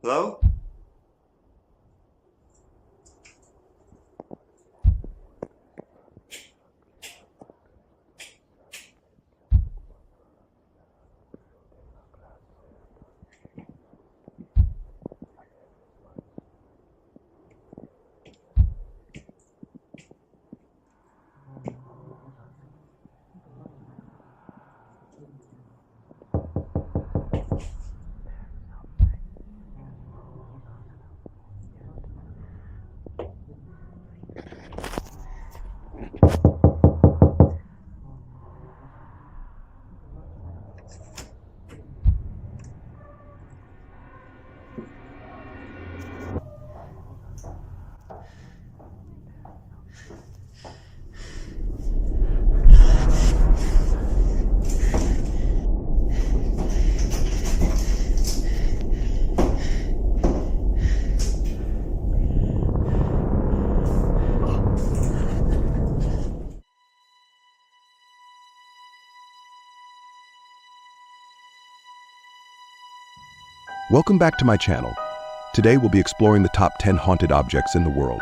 Hello? Welcome back to my channel. Today we'll be exploring the top 10 haunted objects in the world.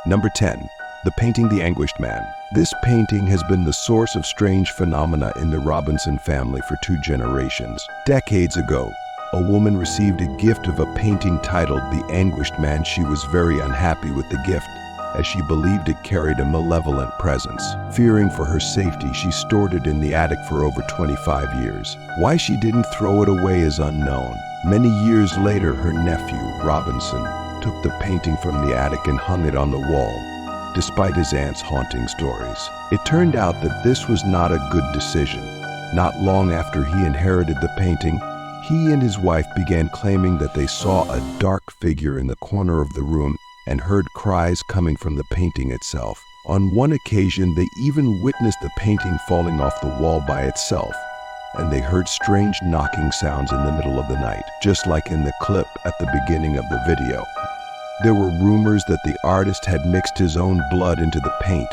Number 10. The painting The Anguished Man. This painting has been the source of strange phenomena in the Robinson family for 2 generations. Decades ago, a woman received a gift of a painting titled The Anguished Man. She was very unhappy with the gift, as she believed it carried a malevolent presence. Fearing for her safety, she stored it in the attic for over 25 years. Why she didn't throw it away is unknown. Many years later, her nephew, Robinson, took the painting from the attic and hung it on the wall, despite his aunt's haunting stories. It turned out that this was not a good decision. Not long after he inherited the painting, he and his wife began claiming that they saw a dark figure in the corner of the room and heard cries coming from the painting itself. On one occasion, they even witnessed the painting falling off the wall by itself, and they heard strange knocking sounds in the middle of the night, just like in the clip at the beginning of the video. There were rumors that the artist had mixed his own blood into the paint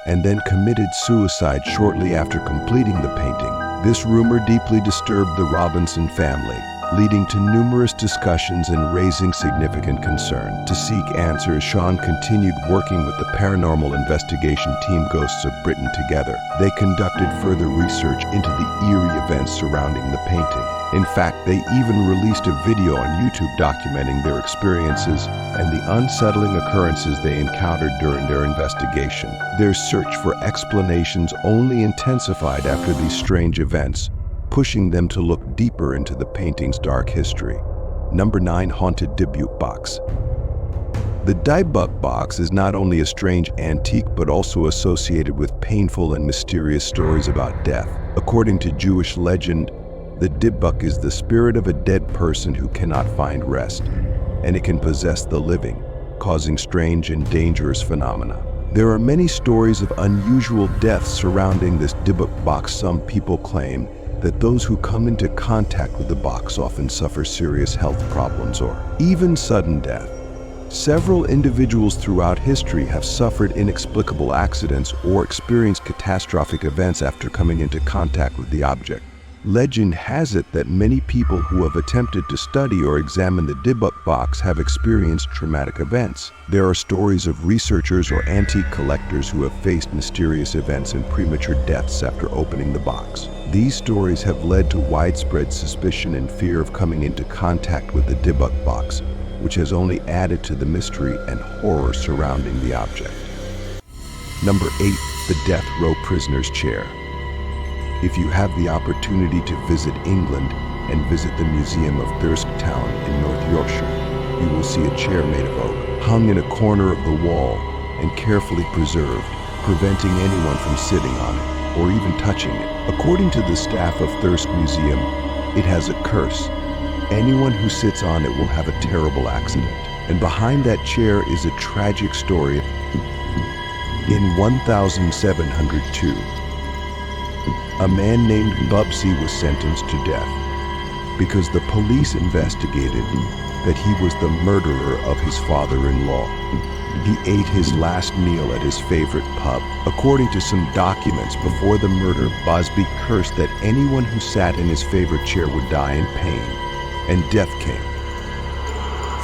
and then committed suicide shortly after completing the painting. This rumor deeply disturbed the Robinson family, leading to numerous discussions and raising significant concern. To seek answers, Sean continued working with the paranormal investigation team Ghosts of Britain together. They conducted further research into the eerie events surrounding the painting. In fact, they even released a video on YouTube documenting their experiences and the unsettling occurrences they encountered during their investigation. Their search for explanations only intensified after these strange events, pushing them to look deeper into the painting's dark history. Number 9. Haunted Dybbuk Box. The Dybbuk box is not only a strange antique but also associated with painful and mysterious stories about death. According to Jewish legend, the Dybbuk is the spirit of a dead person who cannot find rest, and it can possess the living, causing strange and dangerous phenomena. There are many stories of unusual deaths surrounding this Dybbuk box. Some people claim that those who come into contact with the box often suffer serious health problems or even sudden death. Several individuals throughout history have suffered inexplicable accidents or experienced catastrophic events after coming into contact with the object. Legend has it that many people who have attempted to study or examine the Dybbuk box have experienced traumatic events. There are stories of researchers or antique collectors who have faced mysterious events and premature deaths after opening the box. These stories have led to widespread suspicion and fear of coming into contact with the Dybbuk box, which has only added to the mystery and horror surrounding the object. Number 8. The Death Row Prisoner's Chair. If you have the opportunity to visit England and visit the Museum of Thirsk Town in North Yorkshire, you will see a chair made of oak, hung in a corner of the wall and carefully preserved, preventing anyone from sitting on it or even touching it. According to the staff of Thirsk Museum, it has a curse. Anyone who sits on it will have a terrible accident. And behind that chair is a tragic story. In 1702, a man named Bubsy was sentenced to death because the police investigated that he was the murderer of his father-in-law. He ate his last meal at his favorite pub. According to some documents, before the murder, Busby cursed that anyone who sat in his favorite chair would die in pain, and death came.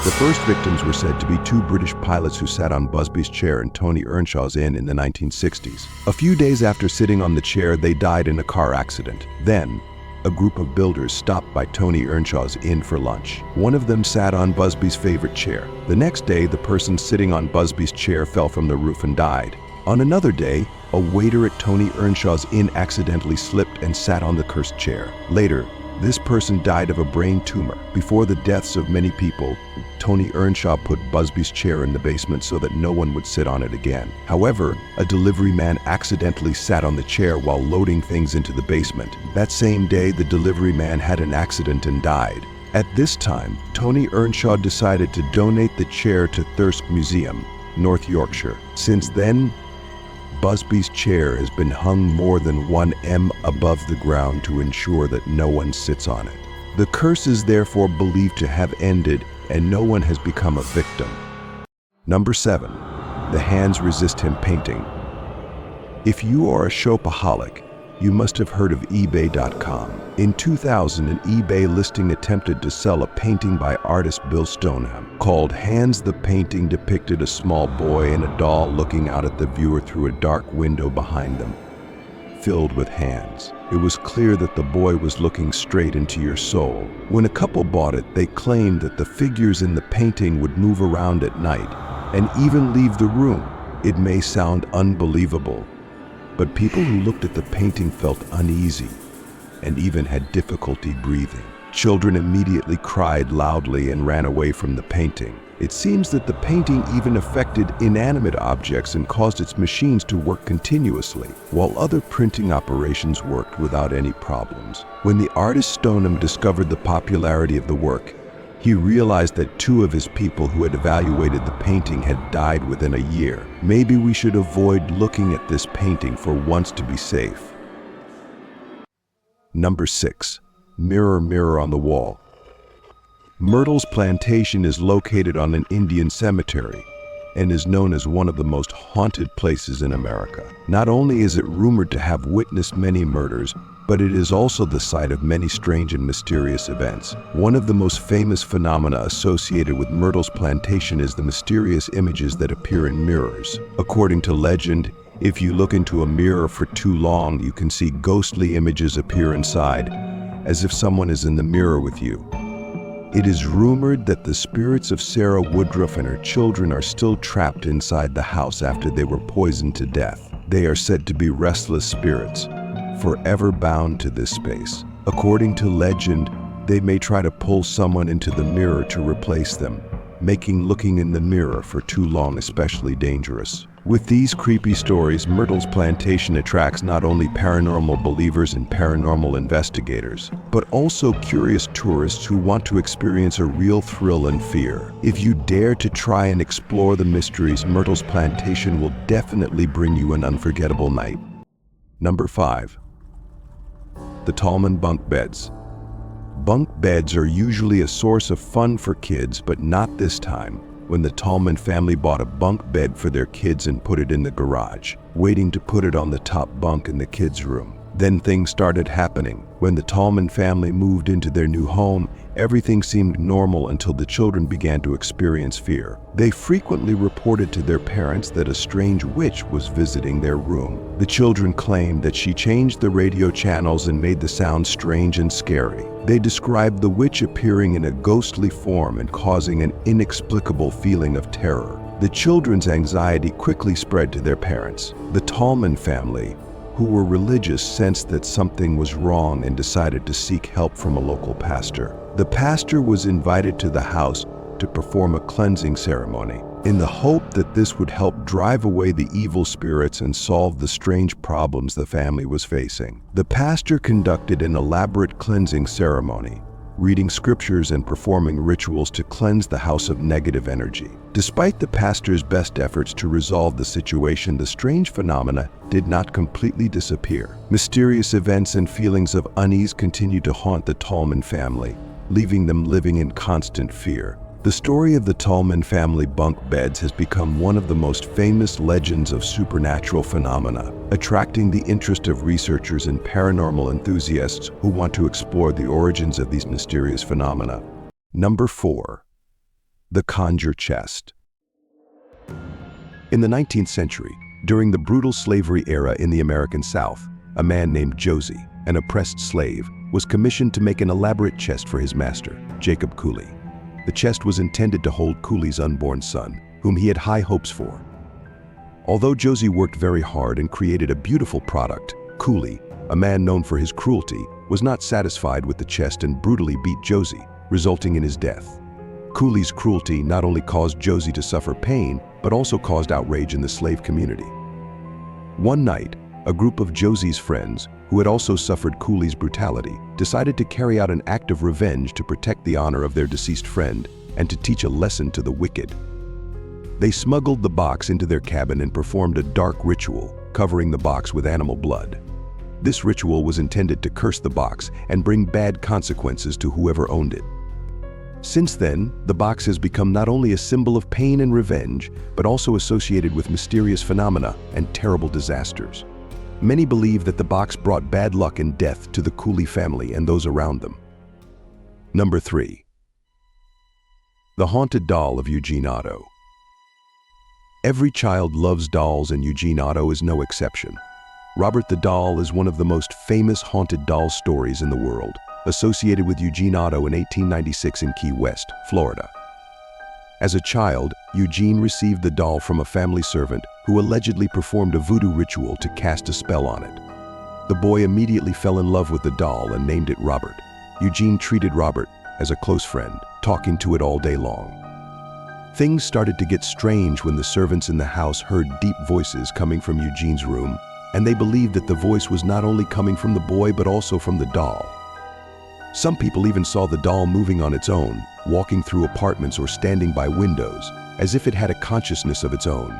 The first victims were said to be two British pilots who sat on Busby's chair in Tony Earnshaw's inn in the 1960s. A few days after sitting on the chair, they died in a car accident. Then, a group of builders stopped by Tony Earnshaw's inn for lunch. One of them sat on Busby's favorite chair. The next day, the person sitting on Busby's chair fell from the roof and died. On another day, a waiter at Tony Earnshaw's inn accidentally slipped and sat on the cursed chair. Later, this person died of a brain tumor. Before the deaths of many people, Tony Earnshaw put Busby's chair in the basement so that no one would sit on it again. However, a delivery man accidentally sat on the chair while loading things into the basement. That same day, the delivery man had an accident and died. At this time, Tony Earnshaw decided to donate the chair to Thirsk Museum, North Yorkshire. Since then, Busby's chair has been hung more than 1 m above the ground to ensure that no one sits on it. The curse is therefore believed to have ended and no one has become a victim. Number 7. The hands resist him painting. If you are a shopaholic, you must have heard of eBay.com. In 2000, an eBay listing attempted to sell a painting by artist Bill Stoneham called Hands. The painting depicted a small boy and a doll looking out at the viewer through a dark window behind them, filled with hands. It was clear that the boy was looking straight into your soul. When a couple bought it, they claimed that the figures in the painting would move around at night and even leave the room. It may sound unbelievable, but people who looked at the painting felt uneasy and even had difficulty breathing. Children immediately cried loudly and ran away from the painting. It seems that the painting even affected inanimate objects and caused its machines to work continuously, while other printing operations worked without any problems. When the artist Stoneham discovered the popularity of the work, he realized that 2 of his people who had evaluated the painting had died within a year. Maybe we should avoid looking at this painting for once to be safe. Number 6. Mirror, mirror on the wall. Myrtle's plantation is located on an Indian cemetery and is known as one of the most haunted places in America. Not only is it rumored to have witnessed many murders, but it is also the site of many strange and mysterious events. One of the most famous phenomena associated with Myrtle's plantation is the mysterious images that appear in mirrors. According to legend, if you look into a mirror for too long, you can see ghostly images appear inside, as if someone is in the mirror with you. It is rumored that the spirits of Sarah Woodruff and her children are still trapped inside the house after they were poisoned to death. They are said to be restless spirits, forever bound to this space. According to legend, they may try to pull someone into the mirror to replace them, making looking in the mirror for too long especially dangerous. With these creepy stories, Myrtle's plantation attracts not only paranormal believers and paranormal investigators, but also curious tourists who want to experience a real thrill and fear. If you dare to try and explore the mysteries, Myrtle's plantation will definitely bring you an unforgettable night. Number 5. The Tallman bunk beds. Bunk beds are usually a source of fun for kids, but not this time, when the Tallman family bought a bunk bed for their kids and put it in the garage, waiting to put it on the top bunk in the kids' room. Then things started happening. When the Tallman family moved into their new home, everything seemed normal until the children began to experience fear. They frequently reported to their parents that a strange witch was visiting their room. The children claimed that she changed the radio channels and made the sound strange and scary. They described the witch appearing in a ghostly form and causing an inexplicable feeling of terror. The children's anxiety quickly spread to their parents. The Tallman family, who were religious, sensed that something was wrong and decided to seek help from a local pastor. The pastor was invited to the house to perform a cleansing ceremony, in the hope that this would help drive away the evil spirits and solve the strange problems the family was facing. The pastor conducted an elaborate cleansing ceremony, reading scriptures and performing rituals to cleanse the house of negative energy. Despite the pastor's best efforts to resolve the situation, the strange phenomena did not completely disappear. Mysterious events and feelings of unease continued to haunt the Tallman family, leaving them living in constant fear. The story of the Tallman family bunk beds has become one of the most famous legends of supernatural phenomena, attracting the interest of researchers and paranormal enthusiasts who want to explore the origins of these mysterious phenomena. Number 4. The conjured chest. In the 19th century, during the brutal slavery era in the American South, a man named Josie, an oppressed slave, was commissioned to make an elaborate chest for his master, Jacob Cooley. The chest was intended to hold Cooley's unborn son, whom he had high hopes for. Although Josie worked very hard and created a beautiful product, Cooley, a man known for his cruelty, was not satisfied with the chest and brutally beat Josie, resulting in his death. Cooley's cruelty not only caused Josie to suffer pain, but also caused outrage in the slave community. One night, a group of Josie's friends, who had also suffered Cooley's brutality, decided to carry out an act of revenge to protect the honor of their deceased friend and to teach a lesson to the wicked. They smuggled the box into their cabin and performed a dark ritual, covering the box with animal blood. This ritual was intended to curse the box and bring bad consequences to whoever owned it. Since then, the box has become not only a symbol of pain and revenge, but also associated with mysterious phenomena and terrible disasters. Many believe that the box brought bad luck and death to the Cooley family and those around them. Number 3. The haunted doll of Eugene Otto. Every child loves dolls, and Eugene Otto is no exception. Robert the Doll is one of the most famous haunted doll stories in the world, associated with Eugene Otto in 1896 in Key West, Florida. As a child, Eugene received the doll from a family servant who allegedly performed a voodoo ritual to cast a spell on it. The boy immediately fell in love with the doll and named it Robert. Eugene treated Robert as a close friend, talking to it all day long. Things started to get strange when the servants in the house heard deep voices coming from Eugene's room, and they believed that the voice was not only coming from the boy but also from the doll. Some people even saw the doll moving on its own, walking through apartments or standing by windows, as if it had a consciousness of its own.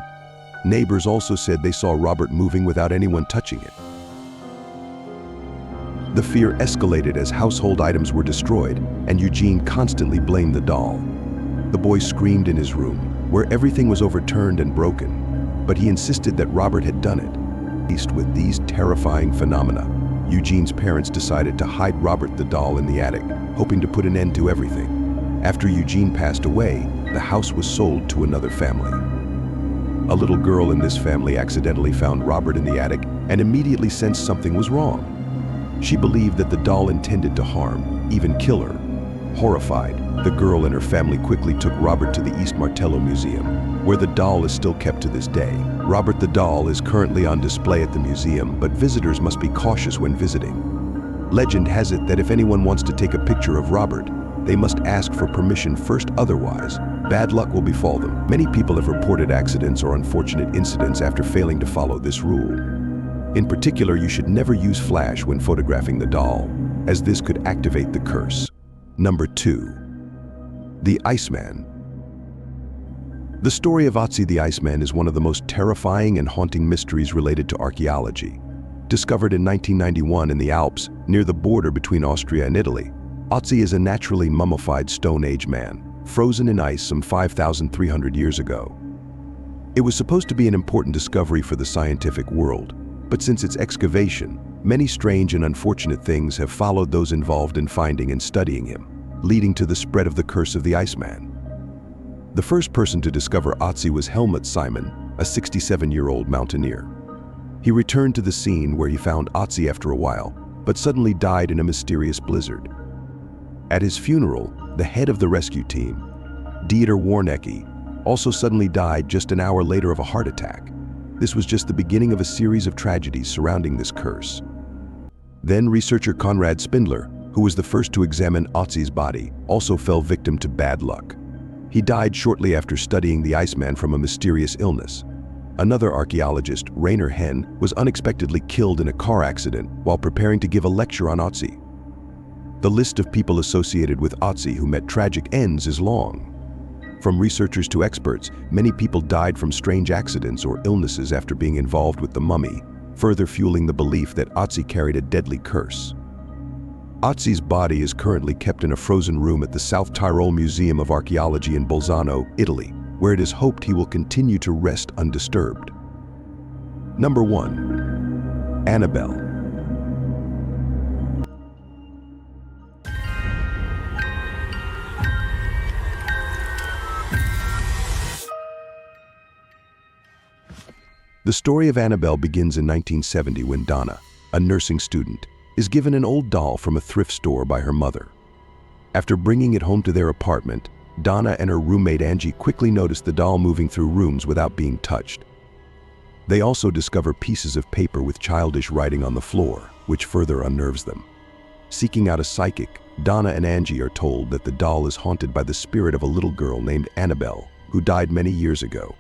Neighbors also said they saw Robert moving without anyone touching it. The fear escalated as household items were destroyed, and Eugene constantly blamed the doll. The boy screamed in his room, where everything was overturned and broken, but he insisted that Robert had done it. Faced with these terrifying phenomena, Eugene's parents decided to hide Robert the doll in the attic, hoping to put an end to everything. After Eugene passed away, the house was sold to another family. A little girl in this family accidentally found Robert in the attic and immediately sensed something was wrong. She believed that the doll intended to harm, even kill her. Horrified, the girl and her family quickly took Robert to the East Martello Museum, where the doll is still kept to this day. Robert the doll is currently on display at the museum, but visitors must be cautious when visiting. Legend has it that if anyone wants to take a picture of Robert, they must ask for permission first, otherwise, bad luck will befall them. Many people have reported accidents or unfortunate incidents after failing to follow this rule. In particular, you should never use flash when photographing the doll, as this could activate the curse. Number 2. The Iceman. The story of Otzi the Iceman is one of the most terrifying and haunting mysteries related to archaeology. Discovered in 1991 in the Alps, near the border between Austria and Italy, Otzi is a naturally mummified Stone Age man, frozen in ice some 5,300 years ago. It was supposed to be an important discovery for the scientific world, but since its excavation, many strange and unfortunate things have followed those involved in finding and studying him, leading to the spread of the curse of the Iceman. The first person to discover Otzi was Helmut Simon, a 67-year-old mountaineer. He returned to the scene where he found Otzi after a while, but suddenly died in a mysterious blizzard. At his funeral, the head of the rescue team, Dieter Warnecke, also suddenly died just an hour later of a heart attack. This was just the beginning of a series of tragedies surrounding this curse. Then researcher Konrad Spindler, who was the first to examine Otzi's body, also fell victim to bad luck. He died shortly after studying the Iceman from a mysterious illness. Another archaeologist, Rainer Henn, was unexpectedly killed in a car accident while preparing to give a lecture on Otzi. The list of people associated with Otzi who met tragic ends is long. From researchers to experts, many people died from strange accidents or illnesses after being involved with the mummy, further fueling the belief that Otzi carried a deadly curse. Otzi's body is currently kept in a frozen room at the South Tyrol Museum of Archaeology in Bolzano, Italy, where it is hoped he will continue to rest undisturbed. Number 1. Annabelle. The story of Annabelle begins in 1970 when Donna, a nursing student, is given an old doll from a thrift store by her mother. After bringing it home to their apartment, Donna and her roommate Angie quickly notice the doll moving through rooms without being touched. They also discover pieces of paper with childish writing on the floor, which further unnerves them. Seeking out a psychic, Donna and Angie are told that the doll is haunted by the spirit of a little girl named Annabelle, who died many years ago.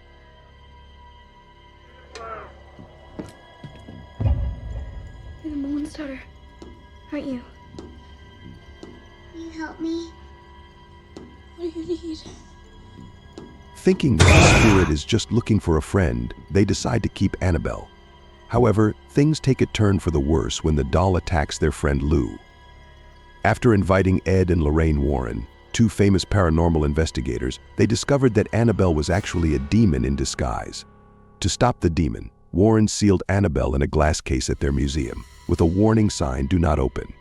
You're the Mullins daughter, aren't you? Can you help me? What do you need? Thinking that the spirit is just looking for a friend, they decide to keep Annabelle. However, things take a turn for the worse when the doll attacks their friend Lou. After inviting Ed and Lorraine Warren, two famous paranormal investigators, they discovered that Annabelle was actually a demon in disguise. To stop the demon, Warren sealed Annabelle in a glass case at their museum, with a warning sign, "Do not open."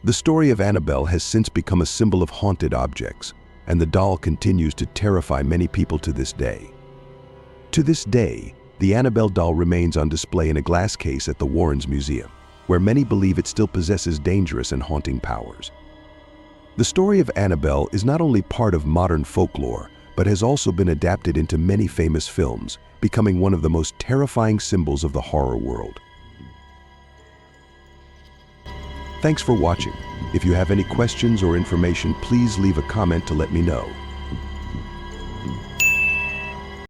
The story of Annabelle has since become a symbol of haunted objects, and the doll continues to terrify many people to this day. To this day, the Annabelle doll remains on display in a glass case at the Warrens Museum, where many believe it still possesses dangerous and haunting powers. The story of Annabelle is not only part of modern folklore, but has also been adapted into many famous films, becoming one of the most terrifying symbols of the horror world. Thanks for watching. If you have any questions or information, please leave a comment to let me know.